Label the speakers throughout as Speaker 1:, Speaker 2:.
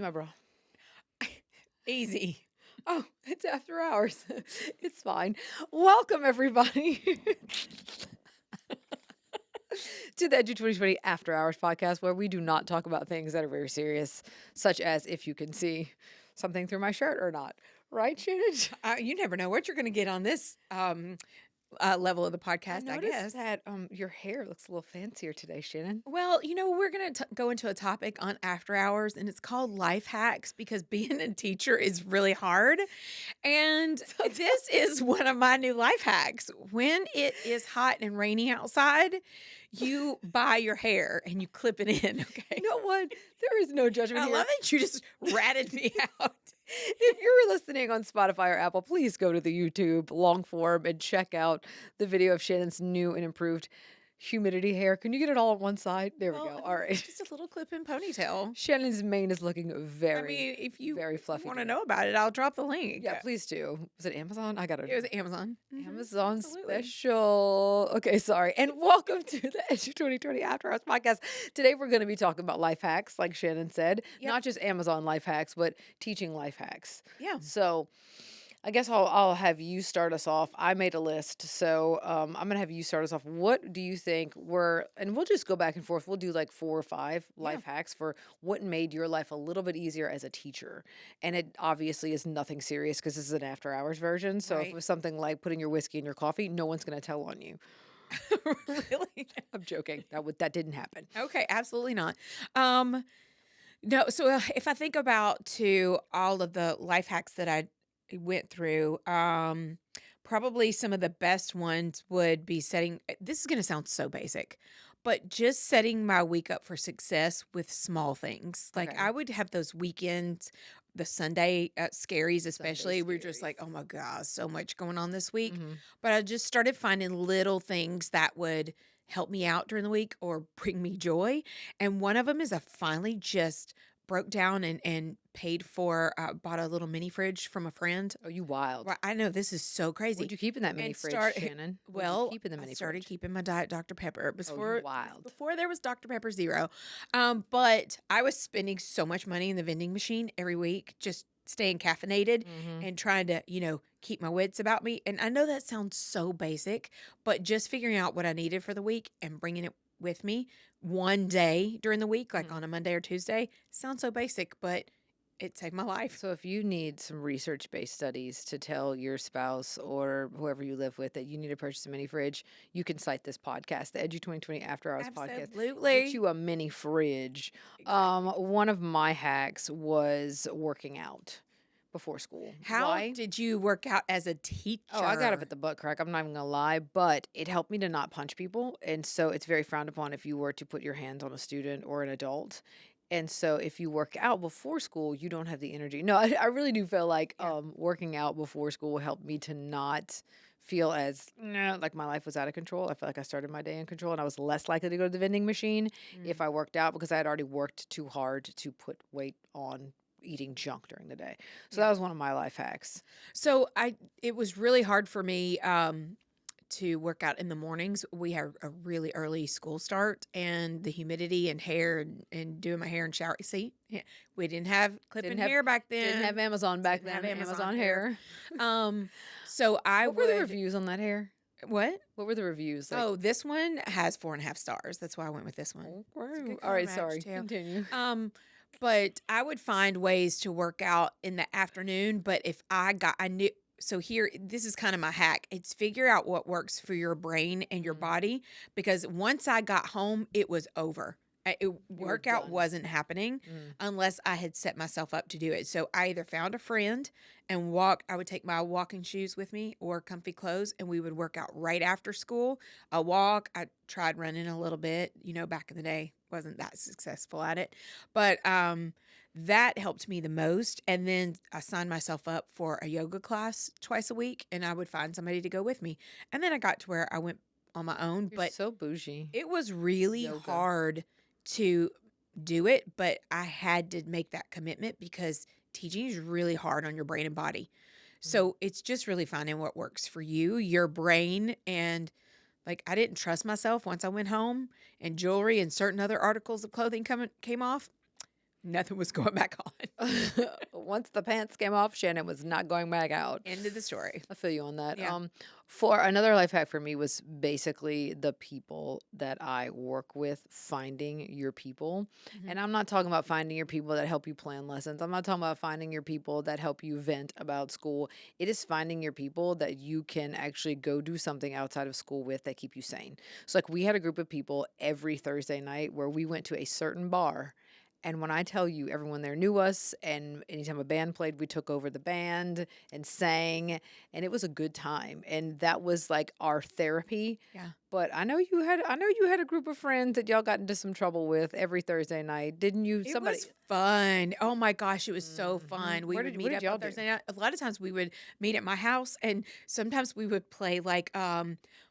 Speaker 1: my bra.
Speaker 2: Easy.
Speaker 1: Oh, it's after hours. It's fine. Welcome, everybody, to the Edu20 After Hours podcast, where we do not talk about things that are very serious, such as if you can see something through my shirt or not. Right, Shannon?
Speaker 2: You never know what you're going to get on this level of the
Speaker 1: I
Speaker 2: podcast, I
Speaker 1: noticed
Speaker 2: guess.
Speaker 1: that your hair looks a little fancier today, Shannon.
Speaker 2: Well, we're going to go into a topic on after hours, and it's called life hacks because being a teacher is really hard. And this is one of my new life hacks. When it is hot and rainy outside, you buy your hair and you clip it in, okay?
Speaker 1: You know what? There is no judgment
Speaker 2: I
Speaker 1: here.
Speaker 2: love that you just ratted me out.
Speaker 1: If you're listening on Spotify or Apple, please go to the YouTube long form and check out the video of Shannon's new and improved humidity hair. Can you get it all on one side? There we
Speaker 2: Well,
Speaker 1: go.
Speaker 2: I mean,
Speaker 1: All right.
Speaker 2: it's just a little clip-in ponytail.
Speaker 1: Shannon's mane is looking
Speaker 2: I
Speaker 1: very,
Speaker 2: mean,
Speaker 1: very
Speaker 2: if you
Speaker 1: fluffy
Speaker 2: want to
Speaker 1: today.
Speaker 2: know about it, I'll drop the link.
Speaker 1: Yeah, please do. Was it Amazon? I got it.
Speaker 2: It was Amazon.
Speaker 1: Amazon
Speaker 2: Absolutely.
Speaker 1: special. Okay, sorry. And welcome to the Edge 2020 After Hours podcast. Today we're going to be talking about life hacks, like Shannon said.
Speaker 2: Yep.
Speaker 1: Not just Amazon life hacks, but teaching life hacks.
Speaker 2: Yeah.
Speaker 1: So I guess I'll have you start us off. I made a list, so I'm gonna have you start us off. What do you think were, and we'll just go back and forth. We'll do like 4 or 5 life hacks for what made your life a little bit easier as a teacher. And it obviously is nothing serious because this is an after hours version. So if it
Speaker 2: Right.
Speaker 1: was something like putting your whiskey in your coffee, no one's gonna tell on you.
Speaker 2: Really?
Speaker 1: I'm joking. That didn't happen.
Speaker 2: Okay, absolutely not. No, so if I think about to all of the life hacks that I went through, probably some of the best ones would be setting this is going to sound so basic, but just setting my week up for success with small things. Like
Speaker 1: Okay.
Speaker 2: I would have those weekends, the Sunday scaries, especially. We're just like,
Speaker 1: scaries.
Speaker 2: oh my gosh, so much going on this week.
Speaker 1: Mhm.
Speaker 2: But I just started finding little things that would help me out during the week or bring me joy. And one of them is I finally just broke down and paid for bought a little mini fridge from a friend.
Speaker 1: Oh, you wild.
Speaker 2: Well, I know this is so crazy.
Speaker 1: What'd you keep in that mini
Speaker 2: And
Speaker 1: fridge,
Speaker 2: start
Speaker 1: Shannon? What'd you
Speaker 2: well,
Speaker 1: keep in the
Speaker 2: I
Speaker 1: mini
Speaker 2: started
Speaker 1: fridge?
Speaker 2: keeping my Diet Dr. Pepper
Speaker 1: Oh, you wild.
Speaker 2: before there was Dr. Pepper Zero. But I was spending so much money in the vending machine every week, just staying caffeinated
Speaker 1: Mhm.
Speaker 2: and trying to, keep my wits about me. And I know that sounds so basic, but just figuring out what I needed for the week and bringing it with me one day during the week, like
Speaker 1: Mhm.
Speaker 2: on a Monday or Tuesday, sounds so basic, but it saved my life.
Speaker 1: So if you need some research-based studies to tell your spouse or whoever you live with that you need to purchase a mini fridge, you can cite this podcast, the Edu20 After Hours podcast.
Speaker 2: Absolutely.
Speaker 1: Get you a mini fridge.
Speaker 2: Exactly.
Speaker 1: One of my hacks was working out before school.
Speaker 2: How
Speaker 1: Why?
Speaker 2: did you work out as a teacher?
Speaker 1: Oh, I got up at the butt crack. I'm not even gonna lie, but it helped me to not punch people. And so it's very frowned upon if you were to put your hands on a student or an adult. And so if you work out before school, you don't have the energy. No, I really do feel like
Speaker 2: Yeah.
Speaker 1: working out before school helped me to not feel as like my life was out of control. I felt like I started my day in control and I was less likely to go to the vending machine if I worked out because I had already worked too hard to put weight on eating junk during the day. So that
Speaker 2: Yeah.
Speaker 1: was one of my life hacks.
Speaker 2: So it was really hard for me to work out in the mornings. We had a really early school start, and the humidity and hair and doing my hair and shower. See, we didn't have clipping
Speaker 1: Didn't have-
Speaker 2: hair back then.
Speaker 1: Didn't have Amazon back
Speaker 2: Didn't
Speaker 1: then.
Speaker 2: have
Speaker 1: Amazon,
Speaker 2: Amazon
Speaker 1: hair.
Speaker 2: So I
Speaker 1: What were the
Speaker 2: would
Speaker 1: reviews on that hair?
Speaker 2: what?
Speaker 1: What were the reviews? Like,
Speaker 2: Oh, this one has 4.5 stars. That's why I went with this one.
Speaker 1: okay.
Speaker 2: It's a good
Speaker 1: All
Speaker 2: color
Speaker 1: right,
Speaker 2: match,
Speaker 1: sorry.
Speaker 2: too.
Speaker 1: Continue.
Speaker 2: But I would find ways to work out in the afternoon. But if I knew, so here, this is kind of my hack. It's figure out what works for your brain and your
Speaker 1: Mhm.
Speaker 2: body. Because once I got home, it was over. Workout
Speaker 1: done.
Speaker 2: wasn't happening
Speaker 1: Mm.
Speaker 2: unless I had set myself up to do it. So I either found a friend and I would take my walking shoes with me or comfy clothes, and we would work out right after school. A walk. I tried running a little bit, back in the day. Wasn't that successful at it. But that helped me the most. And then I signed myself up for a yoga class twice a week, and I would find somebody to go with me. And then I got to where I went on my own.
Speaker 1: You're
Speaker 2: But
Speaker 1: so bougie.
Speaker 2: it was really
Speaker 1: Yoga.
Speaker 2: hard to do it, but I had to make that commitment because teaching is really hard on your brain and body. So it's just really finding what works for you, your brain. And like, I didn't trust myself once I went home and jewelry and certain other articles of clothing came off. nothing was going back on.
Speaker 1: Once the pants came off, Shannon was not going back out.
Speaker 2: End of the story.
Speaker 1: I feel you on that.
Speaker 2: Yeah.
Speaker 1: For another life hack for me was basically the people that I work with, finding your people.
Speaker 2: Mhm.
Speaker 1: And I'm not talking about finding your people that help you plan lessons. I'm not talking about finding your people that help you vent about school. It is finding your people that you can actually go do something outside of school with that keep you sane. So like we had a group of people every Thursday night where we went to a certain bar, and when I tell you, everyone there knew us, and anytime a band played, we took over the band and sang, and it was a good time. And that was like our therapy.
Speaker 2: Yeah.
Speaker 1: But I know you had a group of friends that y'all got into some trouble with every Thursday night, didn't you?
Speaker 2: It
Speaker 1: Somebody.
Speaker 2: was fun. Oh my gosh, it was so
Speaker 1: Mhm.
Speaker 2: fun. We would
Speaker 1: What
Speaker 2: meet
Speaker 1: did
Speaker 2: up
Speaker 1: y'all
Speaker 2: on
Speaker 1: do?
Speaker 2: Thursday night. A lot of times we would meet at my house, and sometimes we would play like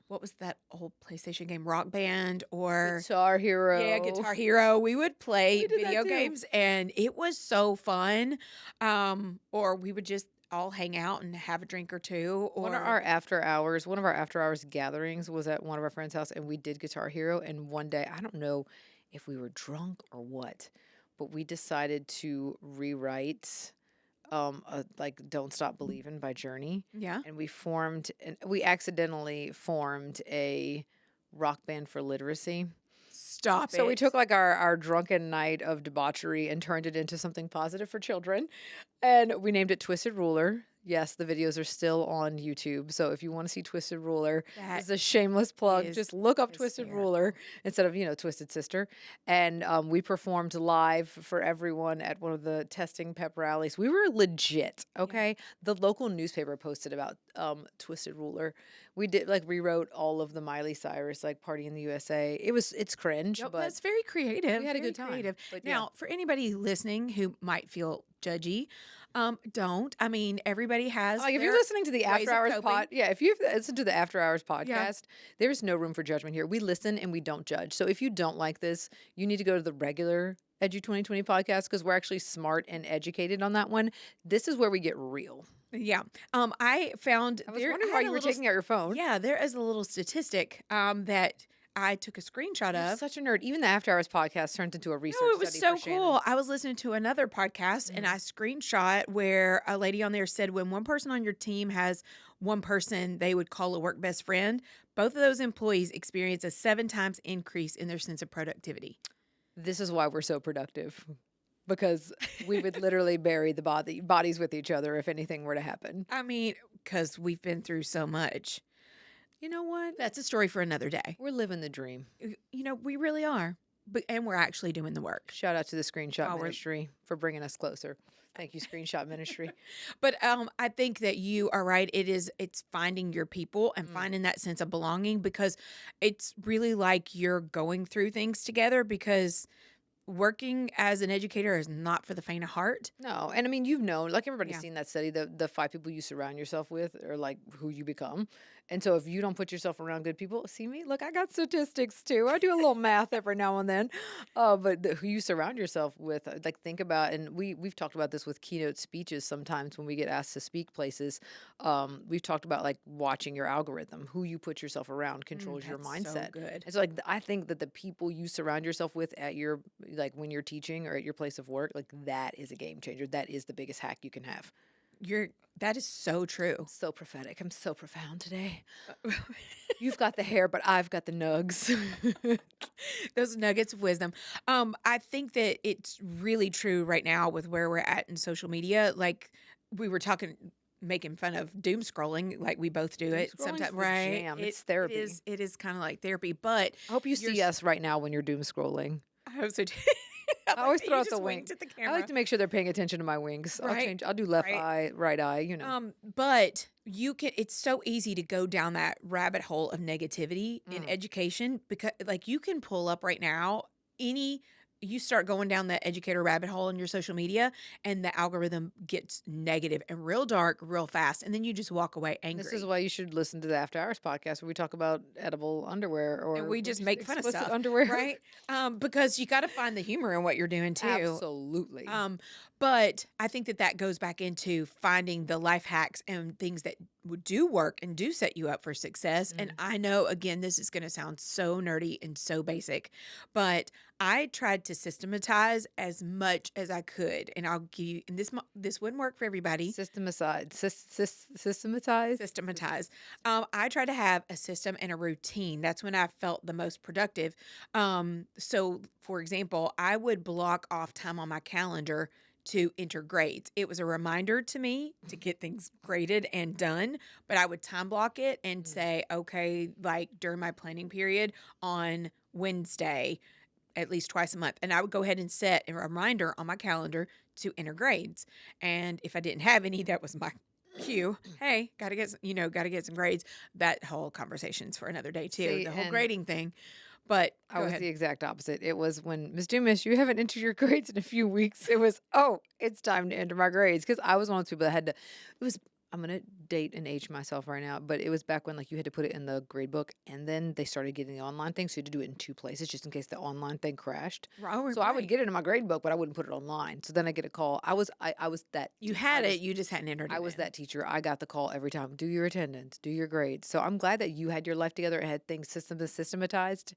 Speaker 2: what was that old PlayStation game? Rock Band or
Speaker 1: Guitar
Speaker 2: yeah,
Speaker 1: Hero.
Speaker 2: Guitar Hero. We would play
Speaker 1: We did that
Speaker 2: video
Speaker 1: too.
Speaker 2: games and it was so fun. Or we would just all hang out and have a drink or two or
Speaker 1: One of our after hours gatherings was at one of our friends' house, and we did Guitar Hero. And one day, I don't know if we were drunk or what, but we decided to rewrite like "Don't Stop Believin'" by Journey,
Speaker 2: yeah.
Speaker 1: and we accidentally formed a rock band for literacy.
Speaker 2: Stop
Speaker 1: So we
Speaker 2: it.
Speaker 1: took like our drunken night of debauchery and turned it into something positive for children. And we named it Twisted Ruler. Yes, the videos are still on YouTube. So if you want to see Twisted Ruler,
Speaker 2: That
Speaker 1: this is a shameless plug.
Speaker 2: is
Speaker 1: Just look up Twisted Ruler
Speaker 2: hysterical.
Speaker 1: instead of, Twisted Sister. And we performed live for everyone at one of the testing pep rallies. We were legit,
Speaker 2: Yeah.
Speaker 1: okay? The local newspaper posted about Twisted Ruler. We did like rewrote all of the Miley Cyrus like Party in the USA. It's cringe,
Speaker 2: Yep,
Speaker 1: but
Speaker 2: that's very creative.
Speaker 1: we had a
Speaker 2: Very
Speaker 1: good time.
Speaker 2: creative.
Speaker 1: But yeah.
Speaker 2: Now, for anybody listening who might feel judgy, don't. I mean, everybody has
Speaker 1: Like if you're
Speaker 2: their
Speaker 1: listening to the
Speaker 2: ways
Speaker 1: After
Speaker 2: of
Speaker 1: Hours
Speaker 2: coping.
Speaker 1: yeah, if you've listened to the After Hours
Speaker 2: Yeah.
Speaker 1: podcast, there's no room for judgment here. We listen and we don't judge. So if you don't like this, you need to go to the regular Edu 2020 podcast because we're actually smart and educated on that one. This is where we get real.
Speaker 2: Yeah. I found
Speaker 1: I was
Speaker 2: there I
Speaker 1: wondering why
Speaker 2: had
Speaker 1: you
Speaker 2: a
Speaker 1: were
Speaker 2: little
Speaker 1: taking out your phone.
Speaker 2: yeah, there is a little statistic that I took a screenshot
Speaker 1: You're
Speaker 2: of.
Speaker 1: such a nerd. Even the After Hours podcast turns into a
Speaker 2: No,
Speaker 1: research
Speaker 2: it was
Speaker 1: study for
Speaker 2: so
Speaker 1: Shannon.
Speaker 2: cool. I was listening to another podcast and I
Speaker 1: Mhm.
Speaker 2: screenshot where a lady on there said when one person on your team has one person they would call a work best friend, both of those employees experience a 7 times increase in their sense of productivity.
Speaker 1: This is why we're so productive. Because we would literally bury the bodies with each other if anything were to happen.
Speaker 2: I mean, because we've been through so much.
Speaker 1: You know what?
Speaker 2: That's a story for another day.
Speaker 1: We're living the dream.
Speaker 2: We really are. And we're actually doing the work.
Speaker 1: Shout out to the Screenshot
Speaker 2: While we're
Speaker 1: Ministry for bringing us closer. Thank you, Screenshot Ministry.
Speaker 2: But I think that you are right. It's finding your people and
Speaker 1: Mm.
Speaker 2: finding that sense of belonging because it's really like you're going through things together because working as an educator is not for the faint of heart.
Speaker 1: No, and I mean, you've known, like everybody's
Speaker 2: Yeah.
Speaker 1: seen that study, the five people you surround yourself with are like who you become. And so if you don't put yourself around good people, see me, look, I got statistics too. I do a little math every now and then. But who you surround yourself with, like think about, and we've talked about this with keynote speeches sometimes when we get asked to speak places. We've talked about like watching your algorithm, who you put yourself around controls your
Speaker 2: That's so
Speaker 1: mindset.
Speaker 2: good.
Speaker 1: And so like I think that the people you surround yourself with at your like when you're teaching or at your place of work, like that is a game changer. That is the biggest hack you can have.
Speaker 2: That is so true.
Speaker 1: So prophetic. I'm so profound today. You've got the hair, but I've got the nugs.
Speaker 2: Those nuggets of wisdom. I think that it's really true right now with where we're at in social media. Like we were talking, making fun of doom scrolling, like we both do
Speaker 1: Doom
Speaker 2: it
Speaker 1: scrolling's
Speaker 2: sometimes,
Speaker 1: the
Speaker 2: right?
Speaker 1: jam. It's therapy.
Speaker 2: It is kind of like therapy, but
Speaker 1: I hope you
Speaker 2: you're
Speaker 1: see us right now when you're doom scrolling.
Speaker 2: I hope so too.
Speaker 1: I always throw out the
Speaker 2: wink
Speaker 1: wink.
Speaker 2: at the
Speaker 1: I
Speaker 2: camera.
Speaker 1: like to make sure they're paying attention to my winks.
Speaker 2: Right,
Speaker 1: I'll do left
Speaker 2: right.
Speaker 1: eye, right eye,
Speaker 2: But you can it's so easy to go down that rabbit hole of negativity in
Speaker 1: Mm.
Speaker 2: education because like you can pull up right now you start going down the educator rabbit hole in your social media and the algorithm gets negative and real dark real fast and then you just walk away angry.
Speaker 1: This is why you should listen to the After Hours podcast where we talk about edible underwear or
Speaker 2: and we just make fun of
Speaker 1: explicit
Speaker 2: stuff,
Speaker 1: underwear.
Speaker 2: right? Because you got to find the humor in what you're doing too.
Speaker 1: Absolutely.
Speaker 2: But I think that goes back into finding the life hacks and things that do work and do set you up for success. And
Speaker 1: Mm.
Speaker 2: I know, again, this is going to sound so nerdy and so basic, but I tried to systematize as much as I could. And I'll give you, and this wouldn't work for everybody.
Speaker 1: Systematized?
Speaker 2: Systematize. I try to have a system and a routine. That's when I felt the most productive. So, for example, I would block off time on my calendar to enter grades. It was a reminder to me to get things graded and done, but I would time block it and
Speaker 1: Mm.
Speaker 2: say, okay, like during my planning period on Wednesday, at least twice a month. And I would go ahead and set a reminder on my calendar to enter grades. And if I didn't have any, that was my cue. Hey, got to get, got to get some grades. That whole conversation's for another day too,
Speaker 1: See,
Speaker 2: the whole
Speaker 1: and
Speaker 2: grading thing. But
Speaker 1: I
Speaker 2: go
Speaker 1: was the
Speaker 2: ahead.
Speaker 1: exact opposite. It was when, Miss Dumas, you haven't entered your grades in a few weeks. It was, oh, it's time to enter my grades. Because I was one of those people that had to, it was, I'm going to date and age myself right now, but it was back when like you had to put it in the grade book and then they started getting the online thing. So you had to do it in two places just in case the online thing crashed.
Speaker 2: Oh,
Speaker 1: So I would
Speaker 2: right.
Speaker 1: get it in my grade book, but I wouldn't put it online. So then I get a call. I was that,
Speaker 2: You
Speaker 1: I
Speaker 2: had it,
Speaker 1: was
Speaker 2: you just hadn't entered
Speaker 1: I
Speaker 2: it
Speaker 1: was
Speaker 2: in.
Speaker 1: that teacher. I got the call every time. Do your attendance, do your grades. So I'm glad that you had your life together and had things systematized.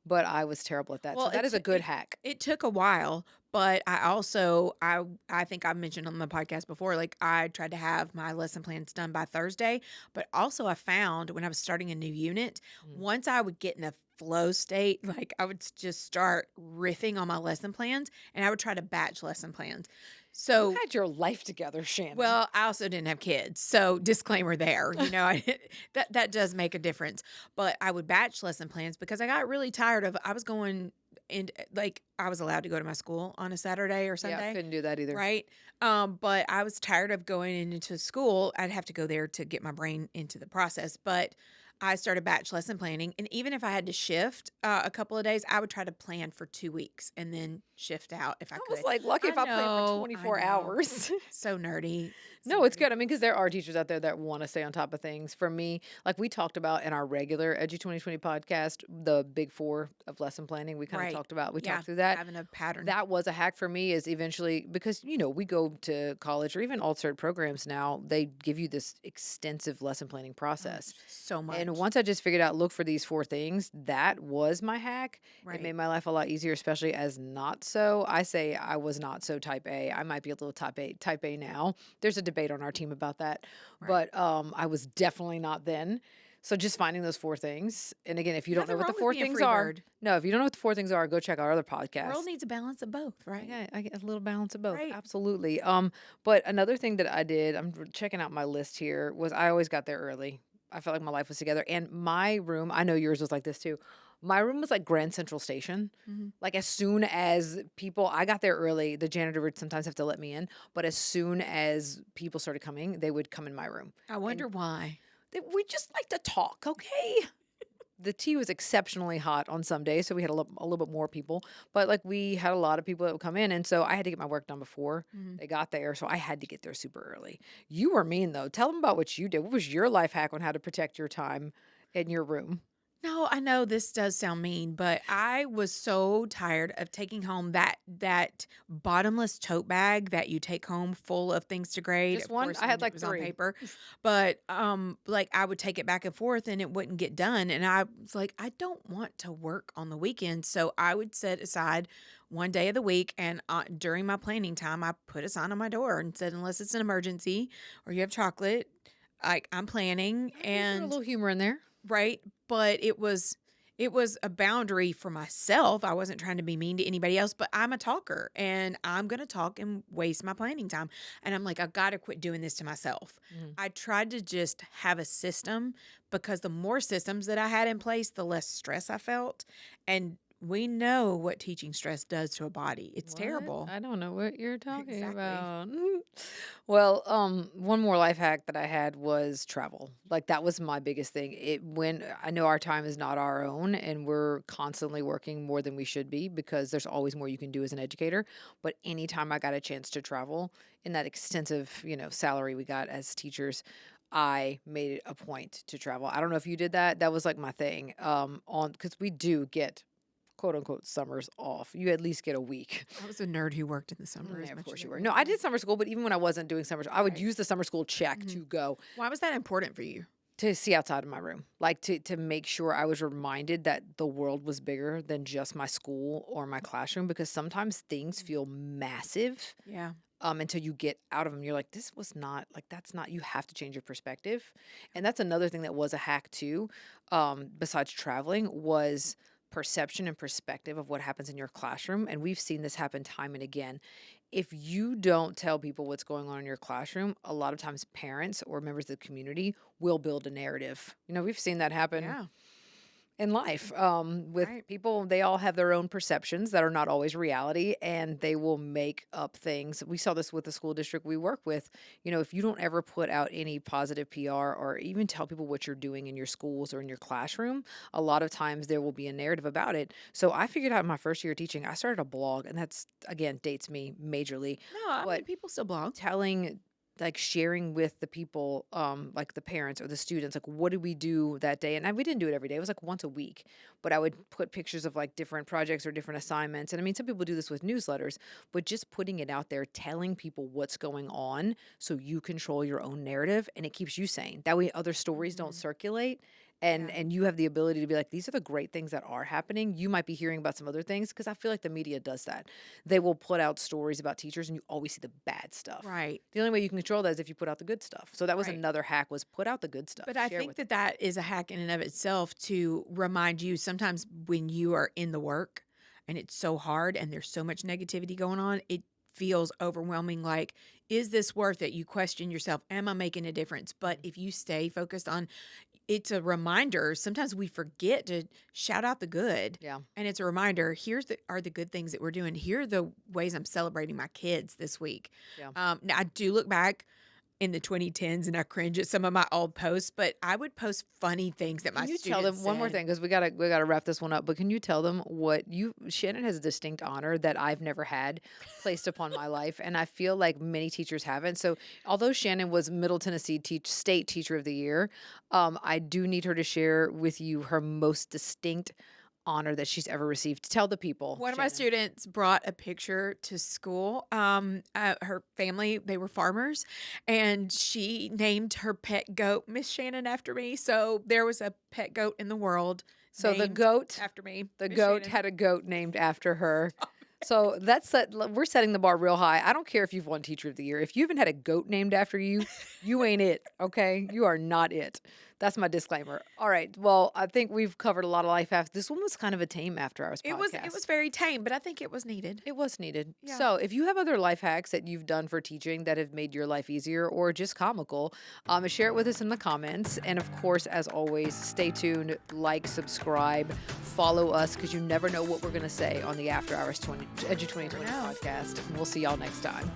Speaker 1: But I was terrible at that.
Speaker 2: Well,
Speaker 1: So that is a good hack.
Speaker 2: it took a while, but I think I mentioned on the podcast before, like I tried to have my lesson plans done by Thursday, but also I found when I was starting a new unit,
Speaker 1: Mm.
Speaker 2: once I would get in a flow state, like I would just start riffing on my lesson plans and I would try to batch lesson plans.
Speaker 1: You
Speaker 2: So
Speaker 1: had your life together, Shannon.
Speaker 2: well, I also didn't have kids, so disclaimer there. That does make a difference. But I would batch lesson plans because I got really tired of. I was going and like I was allowed to go to my school on a Saturday or
Speaker 1: Yeah,
Speaker 2: Sunday,
Speaker 1: couldn't do that either.
Speaker 2: right? But I was tired of going into school. I'd have to go there to get my brain into the process. But I started batch lesson planning, and even if I had to shift a couple of days, I would try to plan for 2 weeks and then shift out if I
Speaker 1: I was
Speaker 2: could.
Speaker 1: like lucky if I planned for
Speaker 2: I
Speaker 1: 24
Speaker 2: know.
Speaker 1: hours.
Speaker 2: So nerdy. So
Speaker 1: No, it's
Speaker 2: nerdy.
Speaker 1: good. I mean, because there are teachers out there that want to stay on top of things. For me, like we talked about in our regular Edu20 podcast, the big four of lesson planning, we kind of
Speaker 2: Right.
Speaker 1: talked about, we
Speaker 2: Yeah.
Speaker 1: talked through that.
Speaker 2: Having a pattern.
Speaker 1: That was a hack for me is eventually because, we go to college or even alt cert programs now, they give you this extensive lesson planning
Speaker 2: Oh,
Speaker 1: process.
Speaker 2: so
Speaker 1: And
Speaker 2: much.
Speaker 1: once I just figured out, look for these four things, that was my hack. It
Speaker 2: Right.
Speaker 1: made my life a lot easier, especially as not so. I say I was not so type A. I might be a little type A now. There's a debate on our team about that,
Speaker 2: Right.
Speaker 1: but I was definitely not then. So just finding those four things. And again, if you don't know
Speaker 2: Nothing
Speaker 1: what the
Speaker 2: wrong with
Speaker 1: four
Speaker 2: being a
Speaker 1: things
Speaker 2: free
Speaker 1: are,
Speaker 2: bird.
Speaker 1: no, if you don't know what the four things are, go check out our other
Speaker 2: The world
Speaker 1: podcast.
Speaker 2: needs a balance of both, right?
Speaker 1: I get a little balance of both.
Speaker 2: Right.
Speaker 1: Absolutely. But another thing that I did, checking out my list here, was I always got there early. I felt like my life was together. And my room, I know yours was like this too. My room was like Grand Central Station.
Speaker 2: Mhm.
Speaker 1: Like as soon as people, I got there early. The janitor would sometimes have to let me in, but as soon as people started coming, they would come in my room,
Speaker 2: I
Speaker 1: and
Speaker 2: wonder why.
Speaker 1: we just like to talk. Okay, the tea was exceptionally hot on some days, so we had a little bit more people. But like we had a lot of people that would come in, and so I had to get my work done before
Speaker 2: Mhm.
Speaker 1: they got there. So I had to get there super early. You were mean though. Tell them about what you did. What was your life hack on how to protect your time in your room?
Speaker 2: No, I know this does sound mean, but I was so tired of taking home that bottomless tote bag that you take home full of things to grade.
Speaker 1: Just
Speaker 2: Of
Speaker 1: one.
Speaker 2: course,
Speaker 1: I had
Speaker 2: when it
Speaker 1: like
Speaker 2: was on
Speaker 1: three.
Speaker 2: paper, but like I would take it back and forth and it wouldn't get done. And I was like, I don't want to work on the weekends, so I would set aside one day of the week, and during my planning time, I put a sign on my door and said, unless it's an emergency or you have chocolate, like I'm planning
Speaker 1: You threw a
Speaker 2: and
Speaker 1: little humor in there.
Speaker 2: right, but it was a boundary for myself. I wasn't trying to be mean to anybody else, but I'm a talker and I'm going to talk and waste my planning time. And I'm like, I got to quit doing this to myself.
Speaker 1: Mhm.
Speaker 2: I tried to just have a system because the more systems that I had in place, the less stress I felt. And we know what teaching stress does to a body. It's
Speaker 1: What?
Speaker 2: terrible.
Speaker 1: I don't know what you're talking
Speaker 2: Exactly.
Speaker 1: about. Well, one more life hack that I had was travel. Like that was my biggest thing. It when I know our time is not our own and we're constantly working more than we should be because there's always more you can do as an educator. But anytime I got a chance to travel in that extensive, salary we got as teachers, I made it a point to travel. I don't know if you did that. That was like my thing. On because we do get quote unquote summers off. You at least get a week.
Speaker 2: I was a nerd who worked in the summer as
Speaker 1: Yeah, of
Speaker 2: much
Speaker 1: course
Speaker 2: as
Speaker 1: you were. No, I
Speaker 2: everybody
Speaker 1: did summer school, but even when I wasn't doing summer, I would
Speaker 2: Right.
Speaker 1: use the summer school check
Speaker 2: Mhm.
Speaker 1: to go
Speaker 2: Why was that important for you?
Speaker 1: to see outside of my room, like to make sure I was reminded that the world was bigger than just my school or my classroom. Because sometimes things feel massive
Speaker 2: Yeah.
Speaker 1: until you get out of them. You're like, this was not like that's not. You have to change your perspective, and that's another thing that was a hack too. Besides traveling, was perception and perspective of what happens in your classroom, and we've seen this happen time and again. If you don't tell people what's going on in your classroom, a lot of times parents or members of the community will build a narrative. We've seen that happen
Speaker 2: Yeah.
Speaker 1: in life with
Speaker 2: Right.
Speaker 1: people. They all have their own perceptions that are not always reality, and they will make up things. We saw this with the school district we work with. If you don't ever put out any positive PR or even tell people what you're doing in your schools or in your classroom, a lot of times there will be a narrative about it. So I figured out in my first year of teaching, I started a blog, and that's, again, dates me majorly,
Speaker 2: No, I
Speaker 1: but
Speaker 2: mean, people still blog.
Speaker 1: telling, like, sharing with the people, like the parents or the students, like, what did we do that day? And we didn't do it every day. It was like once a week, but I would put pictures of like different projects or different assignments. And I mean, some people do this with newsletters, but just putting it out there, telling people what's going on so you control your own narrative, and it keeps you sane. That way other stories don't
Speaker 2: Mhm.
Speaker 1: circulate. And
Speaker 2: Yeah.
Speaker 1: and you have the ability to be like, these are the great things that are happening. You might be hearing about some other things because I feel like the media does that. They will put out stories about teachers and you always see the bad stuff.
Speaker 2: Right.
Speaker 1: The only way you can control that is if you put out the good stuff. So that was
Speaker 2: Right.
Speaker 1: another hack, was put out the good stuff.
Speaker 2: But I
Speaker 1: Share
Speaker 2: think
Speaker 1: with
Speaker 2: that
Speaker 1: people.
Speaker 2: that is a hack in and of itself to remind you sometimes when you are in the work and it's so hard and there's so much negativity going on, it feels overwhelming. Like, is this worth it? You question yourself, am I making a difference? But if you stay focused on it's a reminder. Sometimes we forget to shout out the good.
Speaker 1: Yeah.
Speaker 2: And it's a reminder, here's the are the good things that we're doing. Here are the ways I'm celebrating my kids this week.
Speaker 1: Yeah.
Speaker 2: Now I do look back in the 2010s and I cringe at some of my old posts, but I would post funny things that my
Speaker 1: Can you tell
Speaker 2: students
Speaker 1: them one more
Speaker 2: said.
Speaker 1: thing? Because we gotta wrap this one up. But can you tell them what you Shannon has a distinct honor that I've never had placed upon my life, and I feel like many teachers haven't. So although Shannon was Middle Tennessee State Teacher of the Year, I do need her to share with you her most distinct honor that she's ever received. Tell the people,
Speaker 2: One of my
Speaker 1: Shannon.
Speaker 2: students brought a picture to school. Her family, they were farmers, and she named her pet goat Miss Shannon after me. So there was a pet goat in the world
Speaker 1: So the
Speaker 2: named
Speaker 1: goat
Speaker 2: after me,
Speaker 1: The
Speaker 2: Miss
Speaker 1: goat
Speaker 2: Shannon.
Speaker 1: had a goat named after her. So we're setting the bar real high. I don't care if you've won Teacher of the Year. If you haven't had a goat named after you, you ain't it, okay? You are not it. That's my disclaimer. All right. Well, I think we've covered a lot of life hacks. This one was kind of a tame after hours
Speaker 2: It was
Speaker 1: podcast.
Speaker 2: very tame, but I think it was needed.
Speaker 1: It was needed.
Speaker 2: Yeah.
Speaker 1: So, if you have other life hacks that you've done for teaching that have made your life easier or just comical, share it with us in the comments. And of course, as always, stay tuned, like, subscribe, follow us, because you never know what we're going to say on the After Hours Edu 2020
Speaker 2: know.
Speaker 1: podcast. And we'll see y'all next time.